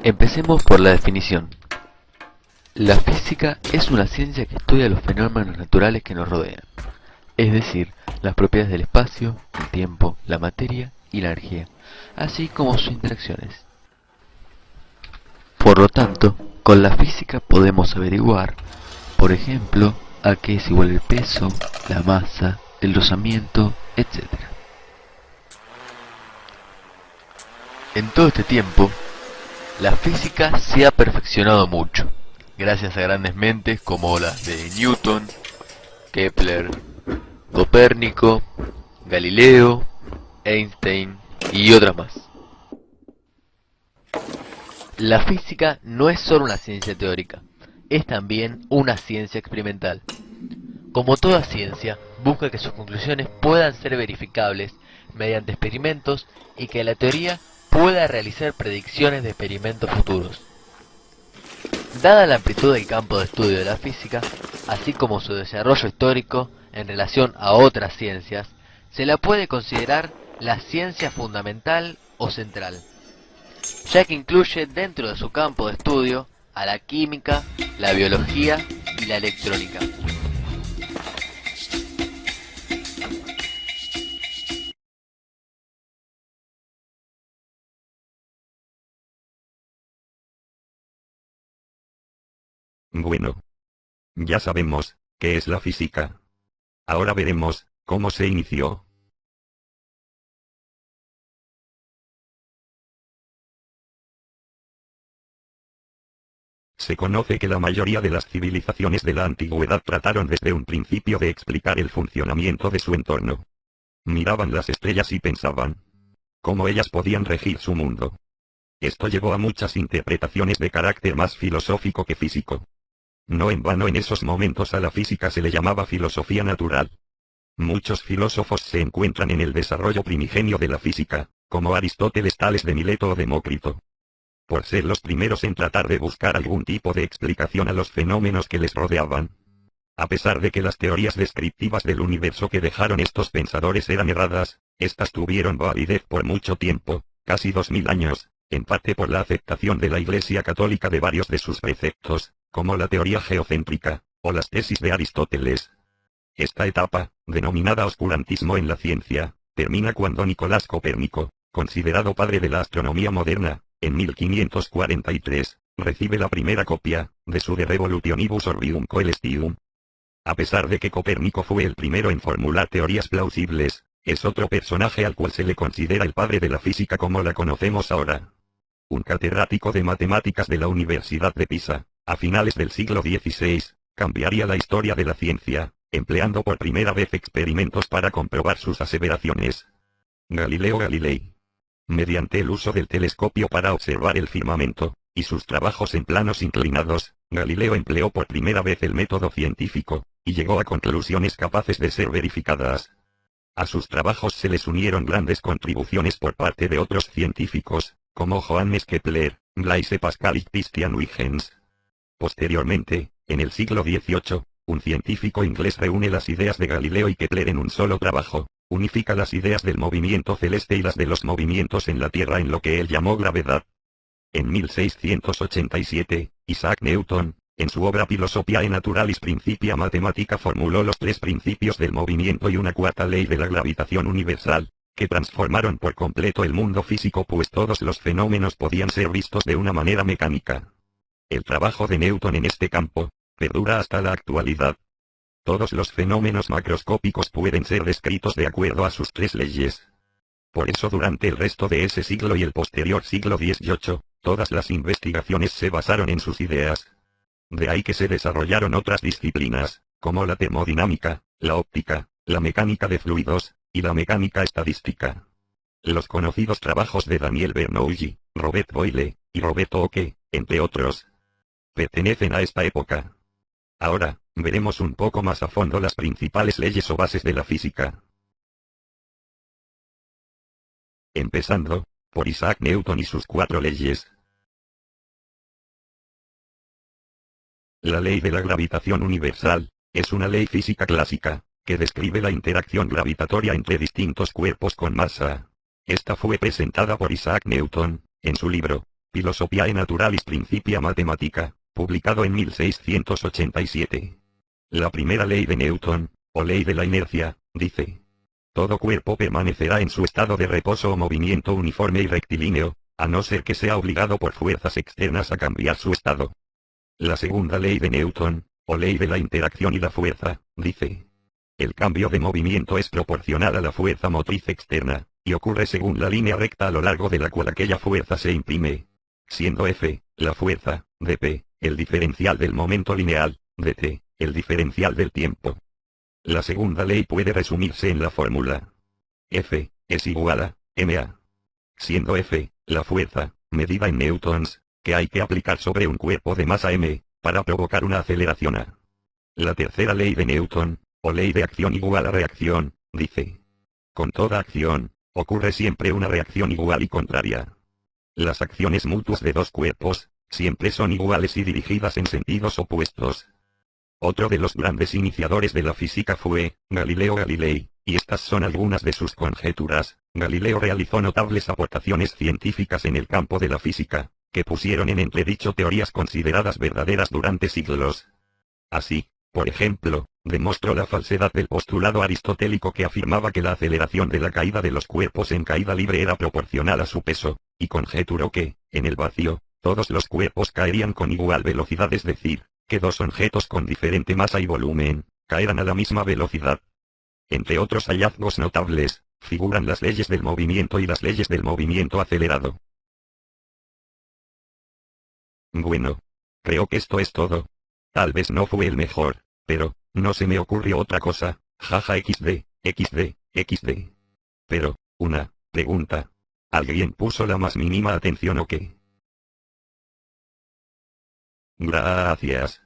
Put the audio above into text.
Empecemos por la definición. La física es una ciencia que estudia los fenómenos naturales que nos rodean, es decir, las propiedades del espacio, el tiempo, la materia y la energía, así como sus interacciones. Por lo tanto, con la física podemos averiguar, por ejemplo, a qué es igual el peso, la masa, el rozamiento, etc. En todo este tiempo, la física se ha perfeccionado mucho, gracias a grandes mentes como las de Newton, Kepler, Copérnico, Galileo, Einstein y otras más. La física no es solo una ciencia teórica, es también una ciencia experimental. Como toda ciencia, busca que sus conclusiones puedan ser verificables mediante experimentos y que la teoría pueda realizar predicciones de experimentos futuros. Dada la amplitud del campo de estudio de la física, así como su desarrollo histórico en relación a otras ciencias, se la puede considerar la ciencia fundamental o central, ya que incluye dentro de su campo de estudio a la química, la biología y la electrónica. Bueno, ya sabemos qué es la física. Ahora veremos cómo se inició. Se conoce que la mayoría de las civilizaciones de la antigüedad trataron desde un principio de explicar el funcionamiento de su entorno. Miraban las estrellas y pensaban cómo ellas podían regir su mundo. Esto llevó a muchas interpretaciones de carácter más filosófico que físico. No en vano en esos momentos a la física se le llamaba filosofía natural. Muchos filósofos se encuentran en el desarrollo primigenio de la física, como Aristóteles, Tales de Mileto o Demócrito. Por ser los primeros en tratar de buscar algún tipo de explicación a los fenómenos que les rodeaban. A pesar de que las teorías descriptivas del universo que dejaron estos pensadores eran erradas, estas tuvieron validez por mucho tiempo, casi 2000 años, en parte por la aceptación de la Iglesia Católica de varios de sus preceptos, como la teoría geocéntrica, o las tesis de Aristóteles. Esta etapa, denominada oscurantismo en la ciencia, termina cuando Nicolás Copérnico, considerado padre de la astronomía moderna, en 1543, recibe la primera copia de su De Revolutionibus Orbium Coelestium. A pesar de que Copérnico fue el primero en formular teorías plausibles, es otro personaje al cual se le considera el padre de la física como la conocemos ahora. Un catedrático de matemáticas de la Universidad de Pisa, a finales del siglo XVI, cambiaría la historia de la ciencia, empleando por primera vez experimentos para comprobar sus aseveraciones. Galileo Galilei. Mediante el uso del telescopio para observar el firmamento, y sus trabajos en planos inclinados, Galileo empleó por primera vez el método científico, y llegó a conclusiones capaces de ser verificadas. A sus trabajos se les unieron grandes contribuciones por parte de otros científicos, como Johannes Kepler, Blaise Pascal y Christian Huygens. Posteriormente, en el siglo XVIII, un científico inglés reúne las ideas de Galileo y Kepler en un solo trabajo, unifica las ideas del movimiento celeste y las de los movimientos en la Tierra en lo que él llamó gravedad. En 1687, Isaac Newton, en su obra Philosophiae Naturalis Principia Mathematica formuló los tres principios del movimiento y una cuarta ley de la gravitación universal, que transformaron por completo el mundo físico pues todos los fenómenos podían ser vistos de una manera mecánica. El trabajo de Newton en este campo, perdura hasta la actualidad. Todos los fenómenos macroscópicos pueden ser descritos de acuerdo a sus tres leyes. Por eso durante el resto de ese siglo y el posterior siglo XVIII, todas las investigaciones se basaron en sus ideas. De ahí que se desarrollaron otras disciplinas, como la termodinámica, la óptica, la mecánica de fluidos, y la mecánica estadística. Los conocidos trabajos de Daniel Bernoulli, Robert Boyle, y Robert Hooke, entre otros, pertenecen a esta época. Ahora, veremos un poco más a fondo las principales leyes o bases de la física. Empezando por Isaac Newton y sus cuatro leyes. La ley de la gravitación universal es una ley física clásica que describe la interacción gravitatoria entre distintos cuerpos con masa. Esta fue presentada por Isaac Newton en su libro Philosophiae Naturalis Principia Mathematica, publicado en 1687. La primera ley de Newton, o ley de la inercia, dice: todo cuerpo permanecerá en su estado de reposo o movimiento uniforme y rectilíneo, a no ser que sea obligado por fuerzas externas a cambiar su estado. La segunda ley de Newton, o ley de la interacción y la fuerza, dice: el cambio de movimiento es proporcional a la fuerza motriz externa, y ocurre según la línea recta a lo largo de la cual aquella fuerza se imprime, siendo F, la fuerza, de P, el diferencial del momento lineal, de T, el diferencial del tiempo. La segunda ley puede resumirse en la fórmula: F, es igual a, ma. Siendo F, la fuerza, medida en newtons, que hay que aplicar sobre un cuerpo de masa m, para provocar una aceleración a. La tercera ley de Newton, o ley de acción igual a reacción, dice: con toda acción, ocurre siempre una reacción igual y contraria. Las acciones mutuas de dos cuerpos, siempre son iguales y dirigidas en sentidos opuestos. Otro de los grandes iniciadores de la física fue Galileo Galilei, y estas son algunas de sus conjeturas. Galileo realizó notables aportaciones científicas en el campo de la física, que pusieron en entredicho teorías consideradas verdaderas durante siglos. Así, por ejemplo, demostró la falsedad del postulado aristotélico que afirmaba que la aceleración de la caída de los cuerpos en caída libre era proporcional a su peso, y conjeturó que, en el vacío, todos los cuerpos caerían con igual velocidad, es decir, que dos objetos con diferente masa y volumen, caerán a la misma velocidad. Entre otros hallazgos notables, figuran las leyes del movimiento y las leyes del movimiento acelerado. Bueno, creo que esto es todo. Tal vez no fue el mejor, pero, no se me ocurrió otra cosa, jaja xd, xd. Pero, una pregunta. ¿Alguien puso la más mínima atención o qué? Gracias.